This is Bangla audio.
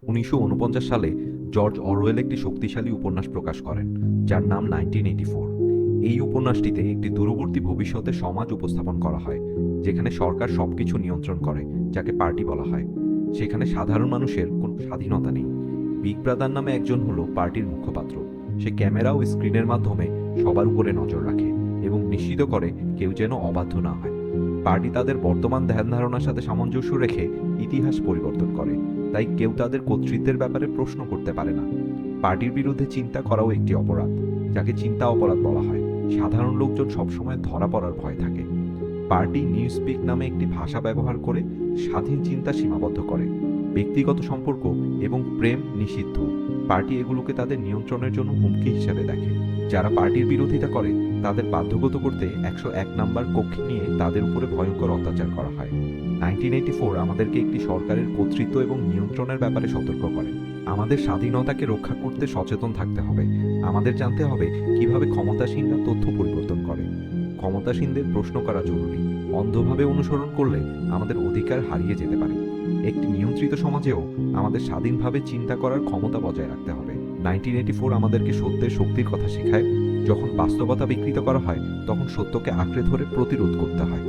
1949 সালে জর্জ অরওয়েল একটি শক্তিশালী উপন্যাস প্রকাশ করেন, যার নাম 1984। এই উপন্যাসটিতে একটি দূরবর্তী ভবিষ্যতের সমাজ উপস্থাপন করা হয়, যেখানে সরকার সবকিছু নিয়ন্ত্রণ করে, যাকে পার্টি বলা হয়। সেখানে সাধারণ মানুষের কোনো স্বাধীনতা নেই। বিগ ব্রাদার নামে একজন হলো পার্টির মুখপাত্র। সে ক্যামেরা ও স্ক্রিনের মাধ্যমে সবার উপরে নজর রাখে এবং নিশ্চিত করে কেউ যেন অবাধ্য না হয়। পার্টি তাদের বর্তমান ধ্যান ধারণার সাথে সামঞ্জস্য রেখে ইতিহাস পরিবর্তন করে, তাই কেউ তাদের কর্তৃত্বের ব্যাপারে প্রশ্ন করতে পারে না। পার্টির বিরুদ্ধে চিন্তা করাও একটি অপরাধ, যাকে চিন্তা অপরাধ বলা হয়। সাধারণ লোকজন সবসময় ধরা পড়ার ভয় থাকে। পার্টি নিউ স্পিক নামে একটি ভাষা ব্যবহার করে স্বাধীন চিন্তা সীমাবদ্ধ করে। ব্যক্তিগত সম্পর্ক এবং প্রেম নিষিদ্ধ। পার্টি এগুলোকে তাদের নিয়ন্ত্রণের জন্য হুমকি হিসেবে দেখে। যারা পার্টির বিরোধিতা করে তাদের বাধ্যগত করতে 101 নাম্বার কক্ষে নিয়ে তাদের উপরে ভয়ঙ্কর অত্যাচার করা হয়। 1984 আমাদেরকে একটি সরকারের কর্তৃত্ব এবং নিয়ন্ত্রণের ব্যাপারে সতর্ক করে। আমাদের স্বাধীনতাকে রক্ষা করতে সচেতন থাকতে হবে। আমাদের জানতে হবে কিভাবে ক্ষমতাসীনরা তথ্য পরিবর্তন করে। ক্ষমতাসীনদের প্রশ্ন করা জরুরি। অন্ধভাবে অনুসরণ করলে আমাদের অধিকার হারিয়ে যেতে পারে। একটি নিয়ন্ত্রিত সমাজেও আমাদের স্বাধীনভাবে চিন্তা করার ক্ষমতা বজায় রাখতে হবে। 1984 আমাদেরকে সত্যের শক্তির কথা শেখায়। যখন বাস্তবতা বিকৃত করা হয়, তখন সত্যকে আঁকড়ে ধরে প্রতিরোধ করতে হয়।